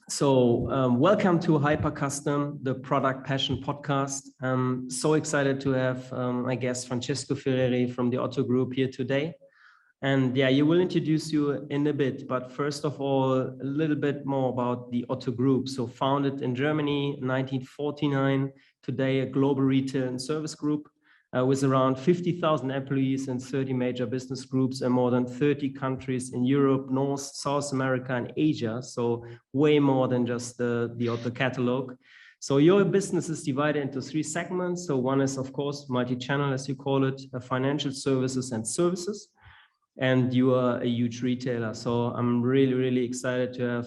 Welcome to HyperCustom, the Product Passion Podcast. I'm so excited to have, I guess, Francesco Ferreri from the Otto Group here today. And yeah, you will introduce you in a bit, but first of all, a little bit more about the Otto Group. So founded in Germany, 1949, today a global retail and service group with around 50,000 employees in 30 major business groups and more than 30 countries in Europe, North, South America, and Asia. So way more than just the Otto catalog. So your business is divided into three segments. So one is, of course, multi-channel, as you call it, financial services and services. And you are a huge retailer. So I'm really, really excited to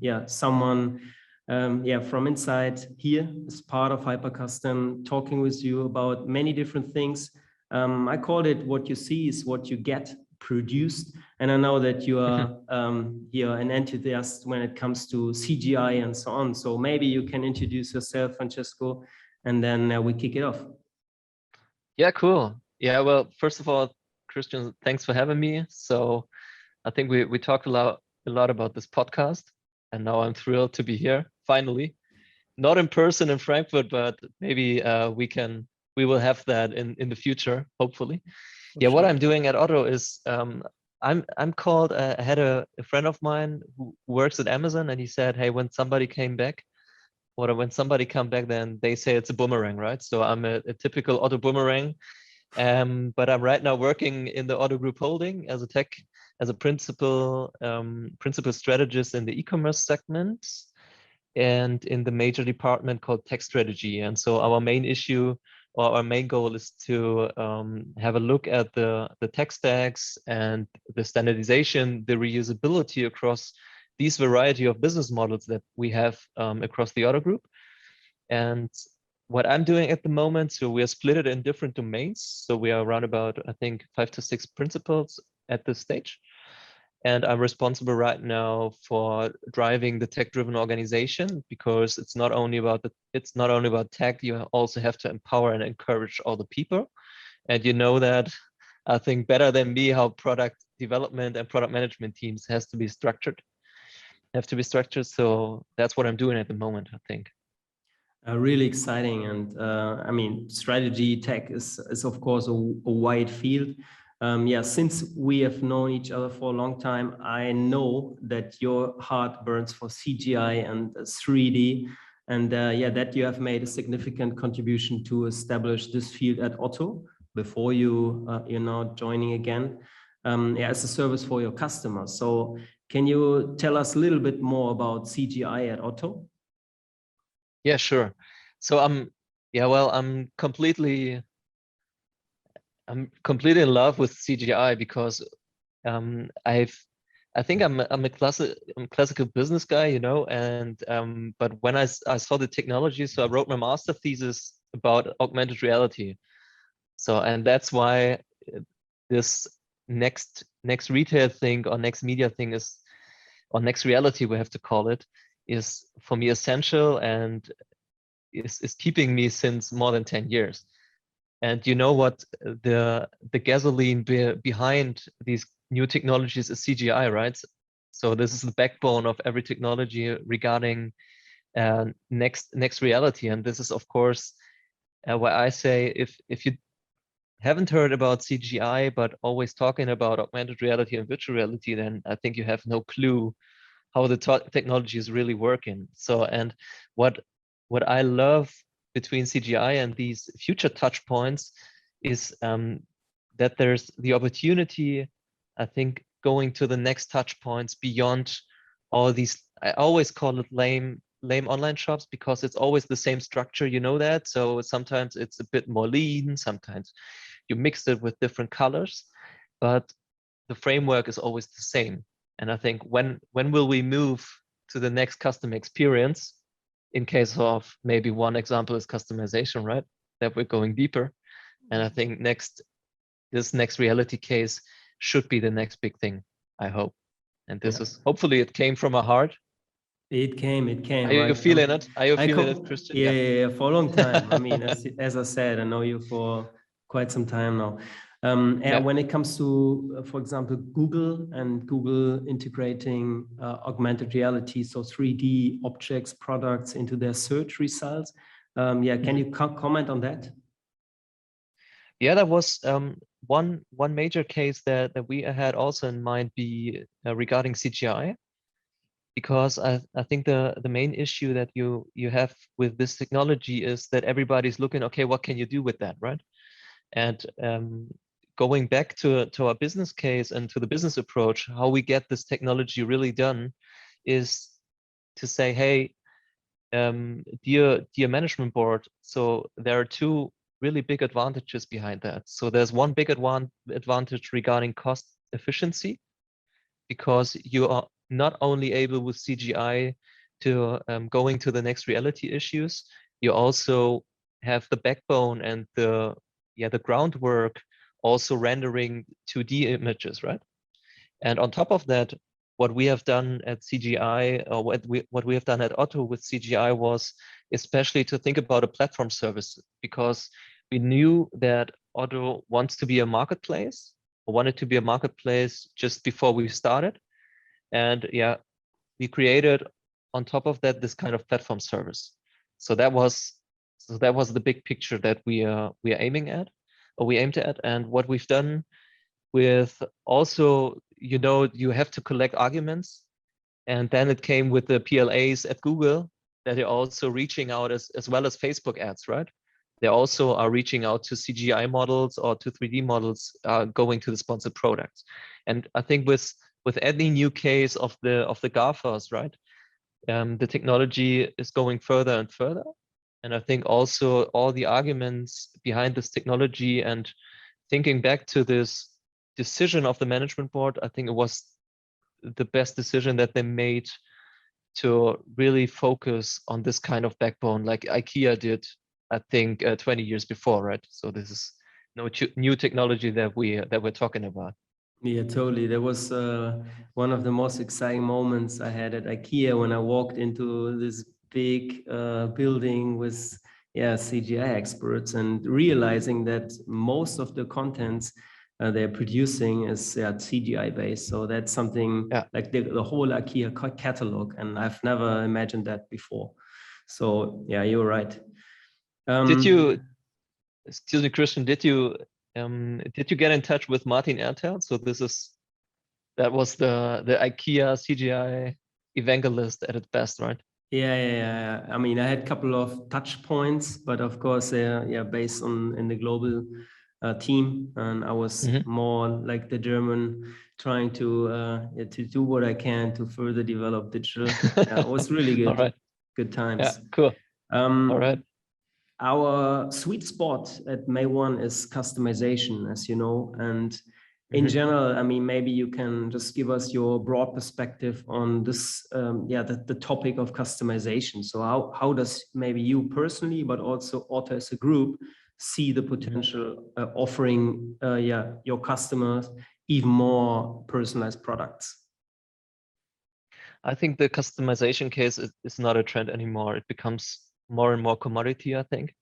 have someone from inside here as part of HyperCustom talking with you about many different things. I called it what you see is what you get produced. And I know that you are an enthusiast when it comes to CGI and so on. So maybe you can introduce yourself, Francesco, and then we kick it off. Yeah, cool. Yeah, well, first of all, Christian, thanks for having me. So I think we talked a lot about this podcast, and now I'm thrilled to be here finally. Not in person in Frankfurt, but maybe we will have that in the future, hopefully. Yeah, sure. What I'm doing at Otto is I'm called. I had a friend of mine who works at Amazon, and he said, hey, when somebody come back, then they say it's a boomerang, right? So I'm a typical Otto boomerang. But I'm right now working in the Otto Group Holding as a principal strategist in the e-commerce segment and in the major department called Tech Strategy. And so our main issue or our main goal is to have a look at the tech stacks and the standardization, the reusability across these variety of business models that we have across the Otto Group. And what I'm doing at the moment, so we are split it in different domains. So we are around about, I think, 5 to 6 principals at this stage. And I'm responsible right now for driving the tech-driven organization, because it's not only about tech, you also have to empower and encourage all the people. And you know that, I think, better than me, how product development and product management teams have to be structured. So that's what I'm doing at the moment, I think. Really exciting. And I mean, strategy tech is of course a wide field. Since we have known each other for a long time, I know that your heart burns for CGI and 3D, and that you have made a significant contribution to establish this field at Otto before you're now joining again as a service for your customers. So can you tell us a little bit more about CGI at Otto? Yeah, sure. So I'm completely in love with CGI because I think I'm a classical business guy, you know, and but when I saw the technology, so I wrote my master thesis about augmented reality. So, and that's why this next retail thing or next media thing is, or next reality we have to call it, is for me essential and is keeping me since more than 10 years. And you know what, the gasoline behind these new technologies is CGI, right? So this is the backbone of every technology regarding next reality. And this is, of course, why I say if you haven't heard about CGI, but always talking about augmented reality and virtual reality, then I think you have no clue how the technology is really working. So, and what I love between CGI and these future touch points is that there's the opportunity, I think, going to the next touch points beyond all these, I always call it lame online shops, because it's always the same structure, you know that. So sometimes it's a bit more lean, sometimes you mix it with different colors, but the framework is always the same. And I think when will we move to the next customer experience? In case of, maybe one example is customization, right? That we're going deeper. And I think this next reality case should be the next big thing, I hope. And this is, hopefully it came from a heart. It came. Are you feeling it? Are you feeling it, Christian? Yeah, for a long time. I mean, as I said, I know you for quite some time now. When it comes to, for example, Google and Google integrating augmented reality, so 3D objects, products into their search results. Can you comment on that? Yeah, that was one major case that we had also in mind be regarding CGI, because I think the main issue that you have with this technology is that everybody's looking, okay, what can you do with that, right? And going back to our business case and to the business approach, how we get this technology really done is to say, hey, dear management board, so there are two really big advantages behind that. So there's one big advantage regarding cost efficiency, because you are not only able with CGI to going to the next reality issues, you also have the backbone and the groundwork also rendering 2D images, right? And on top of that, what we have done at CGI, or what we have done at Otto with CGI, was especially to think about a platform service, because we knew that Otto wants to be a marketplace, or wanted to be a marketplace just before we started. And yeah, we created on top of that this kind of platform service. So that was the big picture that we are aiming at, or we aimed at. And what we've done with also, you have to collect arguments, and then it came with the PLAs at Google that are also reaching out as well as Facebook ads, right? They also are reaching out to CGI models or to 3D models going to the sponsored products. And I think with any new case of the GAFAs, right? The technology is going further and further. And I think also all the arguments behind this technology, and thinking back to this decision of the management board, I think it was the best decision that they made to really focus on this kind of backbone, like IKEA did, I think 20 years before, right? So this is no new technology that we're talking about. Yeah, totally. That was one of the most exciting moments I had at IKEA when I walked into this big building with CGI experts, and realizing that most of the contents they're producing is CGI based. So that's something like the whole IKEA catalog, and I've never imagined that before. So yeah, you're right. Did you, excuse me, Christian, did you get in touch with Martin Ertel? So that was the IKEA CGI evangelist at its best, right? Yeah. I mean, I had a couple of touch points, but of course, they're based in the global team, and I was more like the German, trying to do what I can to further develop digital. It was really good. All right. Good times. Yeah, cool. All right. Our sweet spot at May 1 is customization, as you know, and in general, I mean, maybe you can just give us your broad perspective on this, the topic of customization. So how does maybe you personally, but also Otto as a group, see the potential offering your customers even more personalized products? I think the customization case is not a trend anymore. It becomes more and more commodity, I think.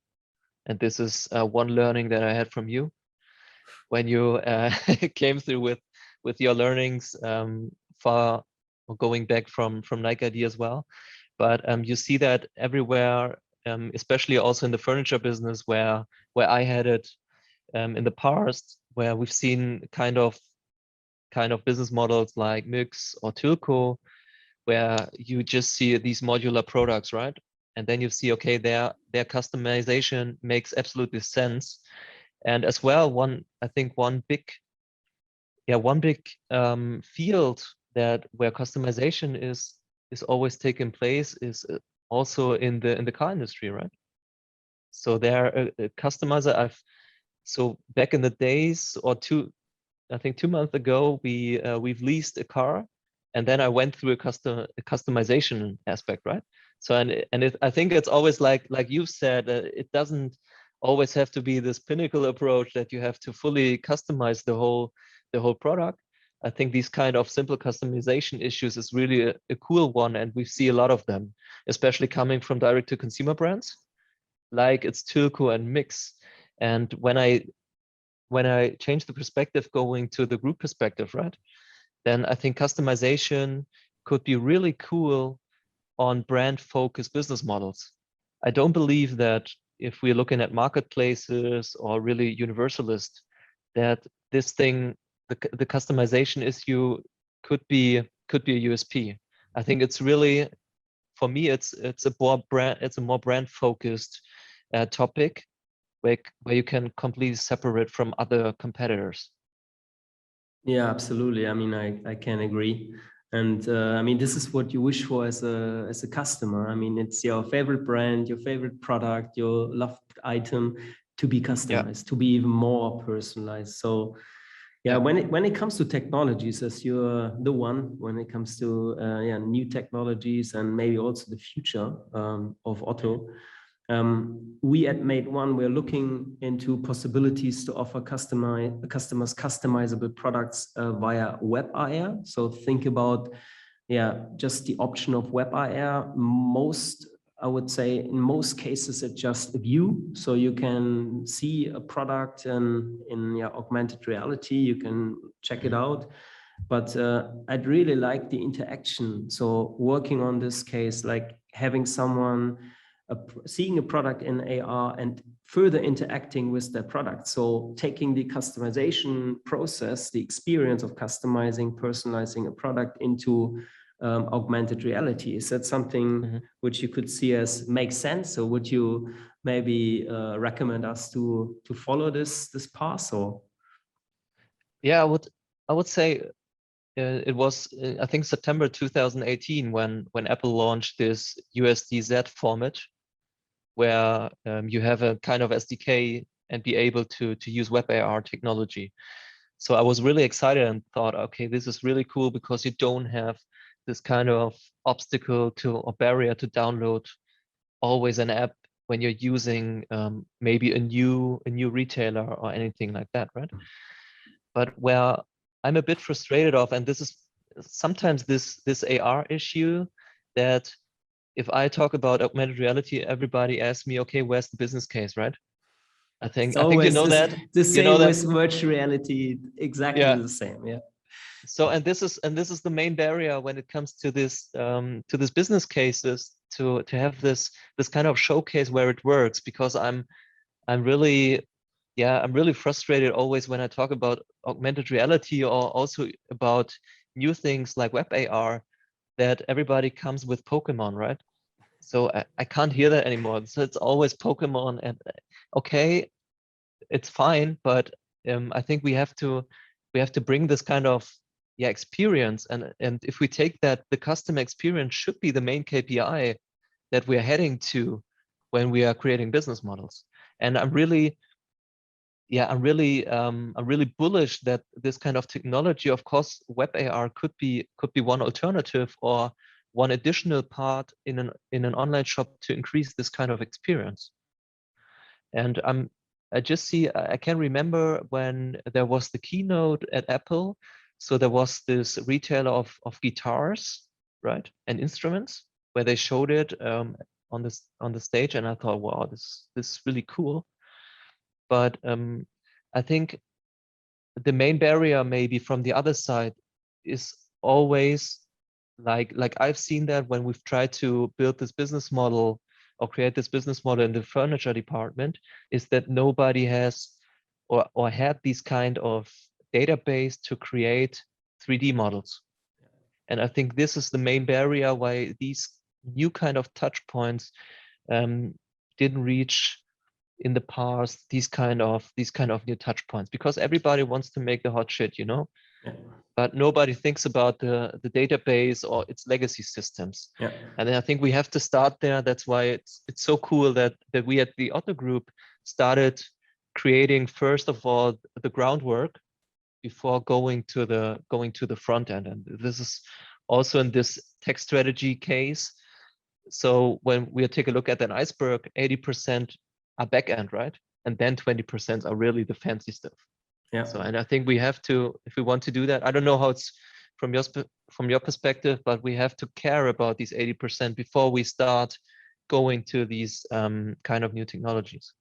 And this is one learning that I had from you when you came through with your learnings far going back from Nike ID as well. But you see that everywhere, especially also in the furniture business where I had it in the past, where we've seen kind of business models like Mix or Tilco, where you just see these modular products, right? And then you see, okay, their customization makes absolutely sense. And as well, one big field where customization is always taking place is also in the car industry, right? So there a customizer. So back in the days, or 2 months ago, we've leased a car, and then I went through a customization aspect, right? So I think it's always like you've said, it doesn't always have to be this pinnacle approach that you have to fully customize the whole product. I think these kind of simple customization issues is really a cool one, and we see a lot of them, especially coming from direct to consumer brands, like it's Tilco and Mix. And when I when I change the perspective going to the group perspective, right? Then I think customization could be really cool on brand focused business models. I don't believe that if we're looking at marketplaces or really universalist, that this thing, the customization issue could be a USP. I think it's really, for me, it's a more brand focused topic where you can completely separate from other competitors. Yeah, absolutely. I mean, I can agree. And I mean, this is what you wish for as a customer. I mean, it's your favorite brand, your favorite product, your loved item to be customized, to be even more personalized. So yeah, when it comes to technologies, as you're the one, when it comes to new technologies and maybe also the future of Otto, we at Made One, we're looking into possibilities to offer customers customizable products via web IR. So think about, just the option of web IR. I would say in most cases, it's just a view. So you can see a product in augmented reality, you can check it out. But I'd really like the interaction. So working on this case, like having someone seeing a product in AR and further interacting with that product. So taking the customization process, the experience of customizing, personalizing a product into augmented reality. Is that something which you could see as makes sense? Or would you maybe recommend us to follow this path? Or yeah, I would say it was I think September 2018 when Apple launched this USDZ format, where you have a kind of SDK and be able to use web AR technology. So I was really excited and thought, okay, this is really cool because you don't have this kind of obstacle to or barrier to download always an app when you're using maybe a new retailer or anything like that, right? But where I'm a bit frustrated of, and this is sometimes this AR issue, that if I talk about augmented reality, everybody asks me, okay, where's the business case, right? I think you know that. The same with virtual reality, exactly the same. Yeah. So and this is the main barrier when it comes to this business cases, to have this kind of showcase where it works, because I'm really frustrated always when I talk about augmented reality or also about new things like web AR, that everybody comes with Pokemon, right? So I can't hear that anymore. So it's always Pokemon, and okay, it's fine, but I think we have to bring this kind of experience, and if we take that, the customer experience should be the main KPI that we're heading to when we are creating business models. And I'm really bullish that this kind of technology, of course, web AR could be one alternative or one additional part in an online shop to increase this kind of experience. And I can remember when there was the keynote at Apple. So there was this retailer of guitars, right, and instruments, where they showed it on the stage, and I thought, wow, this is really cool. But I think the main barrier maybe from the other side is always like I've seen that when we've tried to build this business model or create this business model in the furniture department, is that nobody has or had these kind of database to create 3D models. And I think this is the main barrier why these new kind of touch points didn't reach in the past these kind of new touch points, because everybody wants to make the hot shit, but nobody thinks about the database or its legacy systems. And then I think we have to start there. That's why it's so cool that we at the Otto Group started creating, first of all, the groundwork before going to the front end. And this is also in this tech strategy case. So when we take a look at an iceberg, 80% are back end, right? And then 20% are really the fancy stuff. Yeah. So, and I think we have to, if we want to do that, I don't know how it's from your perspective, but we have to care about these 80% before we start going to these kind of new technologies.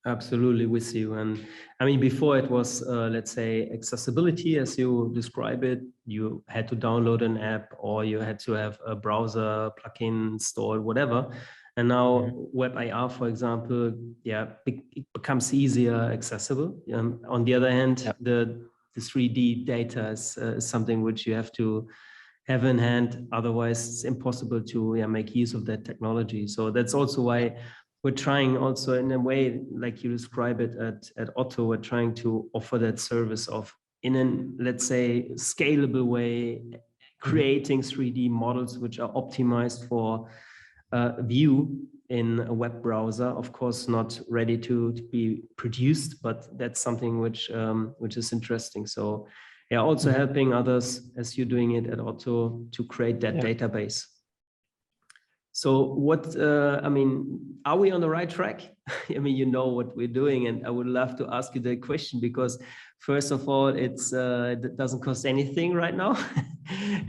Absolutely with you. And I mean, before it was, let's say, accessibility, as you describe it. You had to download an app or you had to have a browser plugin installed, whatever. And now Web IR, for example, yeah, it becomes easier accessible. On the other hand, the 3D data is something which you have to have in hand. Otherwise, it's impossible to make use of that technology. So that's also why we're trying also in a way, like you describe it at Otto, we're trying to offer that service of in an, let's say, scalable way, creating 3D models which are optimized for view in a web browser. Of course, not ready to be produced, but that's something which is interesting. So yeah, also helping others as you're doing it at Otto to create that database. So what, I mean, are we on the right track? I mean, you know what we're doing, and I would love to ask you that question because first of all, it doesn't cost anything right now.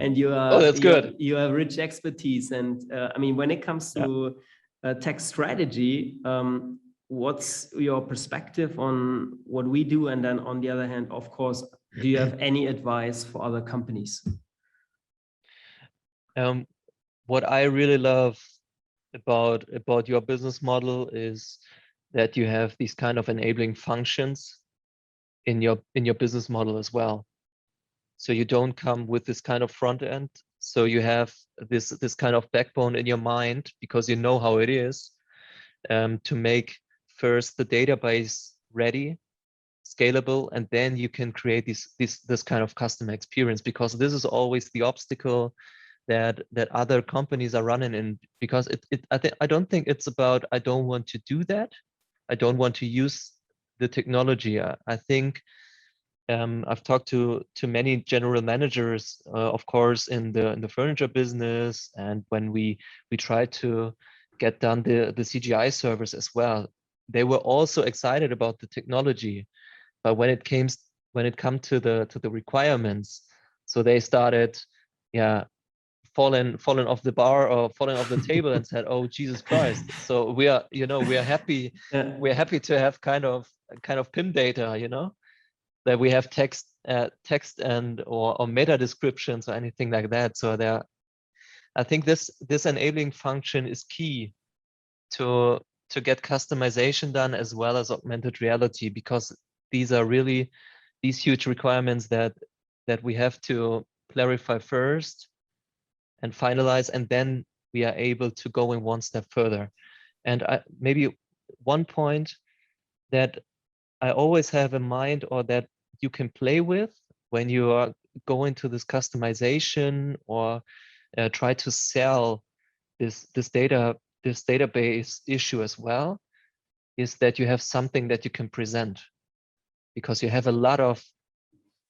And you are, that's good. You have rich expertise. And I mean, when it comes to tech strategy, what's your perspective on what we do? And then on the other hand, of course, do you have any advice for other companies? What I really love about your business model is that you have these kind of enabling functions in your business model as well. So you don't come with this kind of front end. So you have this kind of backbone in your mind because you know how it is to make first the database ready, scalable, and then you can create this kind of customer experience, because this is always the obstacle that other companies are running in, because I don't think it's about I don't want to do that, I don't want to use the technology. I think I've talked to many general managers, of course, in the furniture business, and when we tried to get done the CGI servers as well, they were also excited about the technology, but when it come to the requirements, so they started, fallen off the bar or falling off the table and said, "Oh, Jesus Christ!" So we are happy. We're happy to have kind of PIM data, that we have text and or meta descriptions or anything like that. So I think this enabling function is key to get customization done as well as augmented reality, because these are really these huge requirements that we have to clarify first and finalize, and then we are able to go in one step further. And maybe one point that I always have in mind, or that you can play with when you are going to this customization or try to sell this database issue as well, is that you have something that you can present, because you have a lot of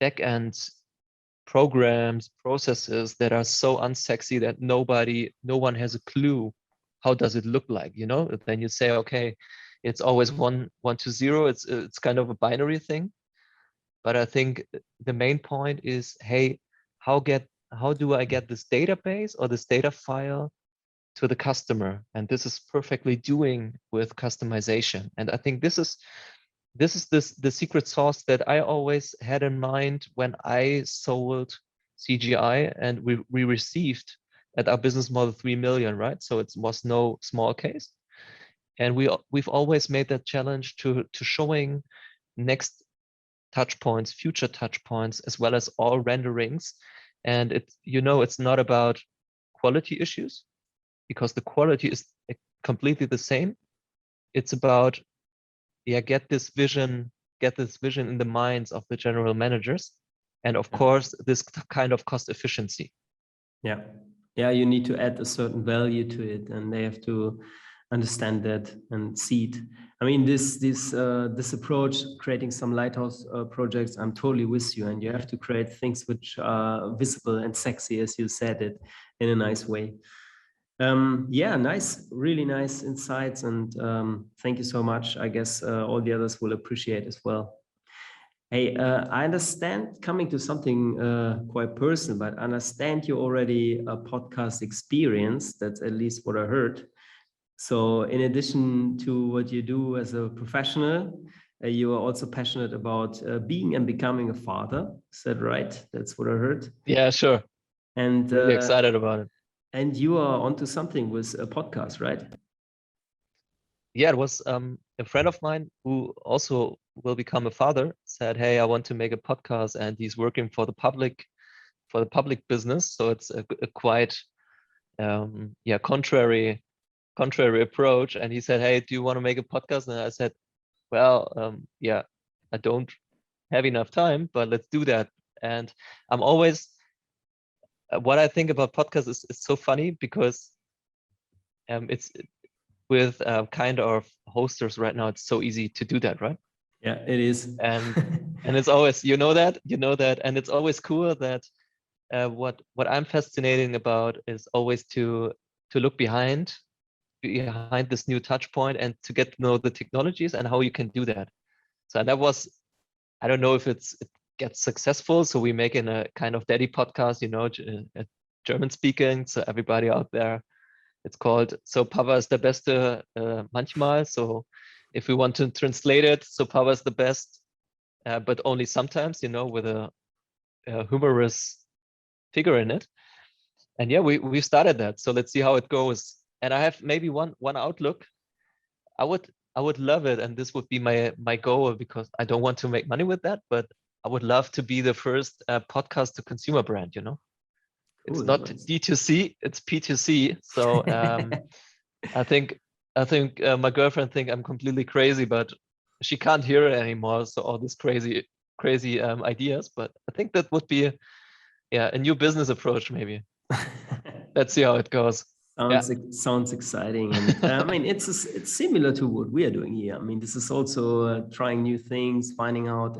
backend programs, processes that are so unsexy that no one has a clue how does it look like, Then you say, okay, it's always 1 to 0. It's kind of a binary thing. But I think the main point is, hey, how do I get this database or this data file to the customer? And this is perfectly doing with customization. And I think this is the secret sauce that I always had in mind when I sold CGI, and we received at our business model 3 million, right? So it was no small case. And we've always made that challenge to showing next touch points, future touch points, as well as all renderings. And it's not about quality issues, because the quality is completely the same. It's about get this vision in the minds of the general managers, and of course this kind of cost efficiency. Yeah, you need to add a certain value to it, and they have to understand that and see it. I mean, this approach, creating some lighthouse projects, I'm totally with you. And you have to create things which are visible and sexy, as you said it, in a nice way. Yeah, nice, really nice insights, and thank you so much. I guess all the others will appreciate as well. Hey, I understand, coming to something quite personal, but I understand you already a podcast experience. That's at least what I heard. So in addition to what you do as a professional, you are also passionate about being and becoming a father. Is that right? That's what I heard. Yeah, sure. And Really excited about it. And you are onto something with a podcast, right? Yeah, it was a friend of mine who also will become a father said, "Hey, I want to make a podcast," and he's working for the public business. So it's a quite contrary approach. And he said, "Hey, do you want to make a podcast?" And I said, "Well, yeah, I don't have enough time, but let's do that." And I'm always what I think about podcasts is so funny because it's with kind of hosters right now, it's so easy to do that, right? Yeah, it is. And it's always, you know that, and it's always cool that what I'm fascinating about is always to look behind this new touch point and to get to know the technologies and how you can do that. So that was, I don't know if it gets successful. So we make in a kind of daddy podcast, German speaking. So everybody out there, it's called So Papa ist der Beste manchmal. So if we want to translate it, so Papa is the best, but only sometimes, with a humorous figure in it. And yeah, we started that. So let's see how it goes. And I have maybe one outlook. I would love it, and this would be my goal, because I don't want to make money with that, but I would love to be the first podcast to consumer brand. It's Cool. not D2C, it's P2C. So I think my girlfriend think I'm completely crazy, but she can't hear it anymore. So all these crazy ideas, but I think that would be a new business approach maybe. Let's see how it goes. Sounds exciting, and I mean it's similar to what we are doing here. I mean, this is also trying new things, finding out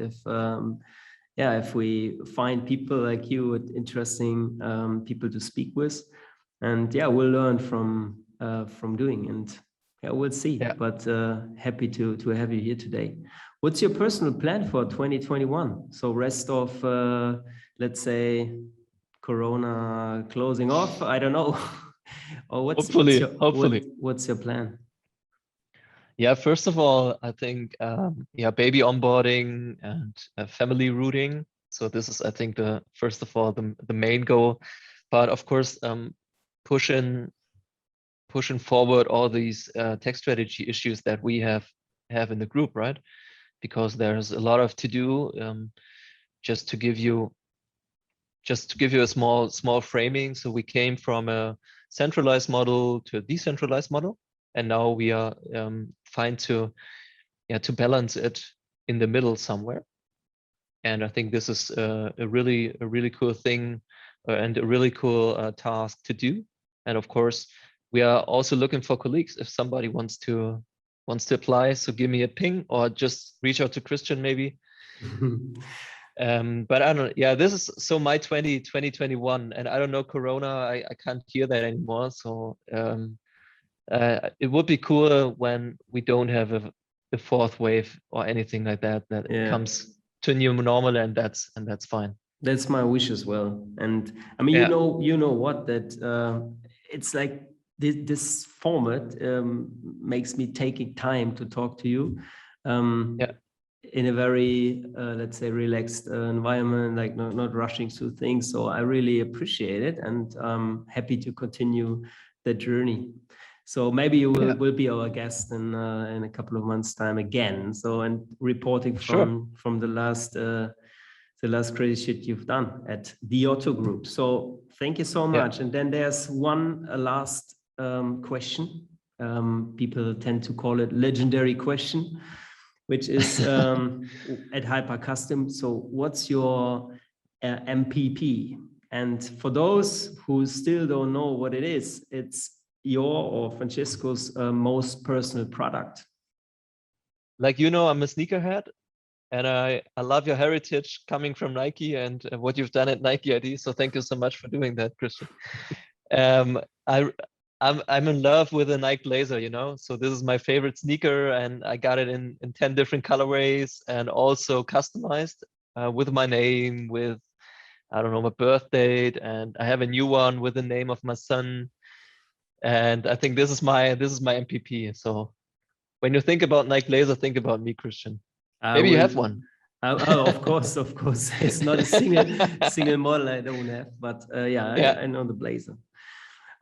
if we find people like you, interesting people to speak with, and we'll learn from doing, and we'll see. Yeah. But happy to have you here today. What's your personal plan for 2021? So rest of let's say Corona closing off. I don't know. Or what's your plan? Yeah, first of all, I think baby onboarding and family rooting. So this is, I think, first of all the main goal. But of course, pushing forward all these tech strategy issues that we have in the group, right? Because there's a lot of to do. Just to give you a small framing. So we came from a centralized model to a decentralized model, and now we are trying to balance it in the middle somewhere. And I think this is a really cool thing and a really cool task to do. And of course, we are also looking for colleagues. If somebody wants to apply, so give me a ping or just reach out to Christian maybe. But I don't know. Yeah, this is so my 2021, and I don't know, Corona, I can't hear that anymore. So it would be cool when we don't have a fourth wave or anything like that, it comes to new normal, and that's fine. That's my wish as well. And I mean, you know what, that it's like this format makes me taking time to talk to you. In a very, let's say, relaxed environment, like not rushing through things. So I really appreciate it, and I'm happy to continue the journey. So maybe you will be our guest in a couple of months' time again. So, and reporting from the last crazy shit you've done at the Otto Group. So thank you so much. And then there's one last question. People tend to call it legendary question, which is at HyperCustom. So what's your MPP? And for those who still don't know what it is, it's your or Francesco's most personal product. Like, I'm a sneakerhead, and I love your heritage coming from Nike and what you've done at Nike ID. So thank you so much for doing that, Christian. I'm in love with a Nike Blazer, so this is my favorite sneaker, and I got it in 10 different colorways, and also customized with my name, with, I don't know, my birth date, and I have a new one with the name of my son. And I think this is my MPP. So when you think about Nike Laser, think about me, Christian. Maybe you have one. Oh, of course. It's not a single model I don't have, but yeah. I know the Blazer.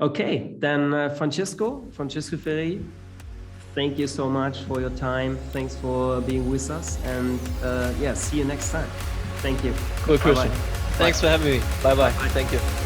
Okay, then Francesco Ferreri, thank you so much for your time. Thanks for being with us, and see you next time. Thank you. Cool, Christian. Bye-bye. Thanks for having me. Bye-bye. Thank you.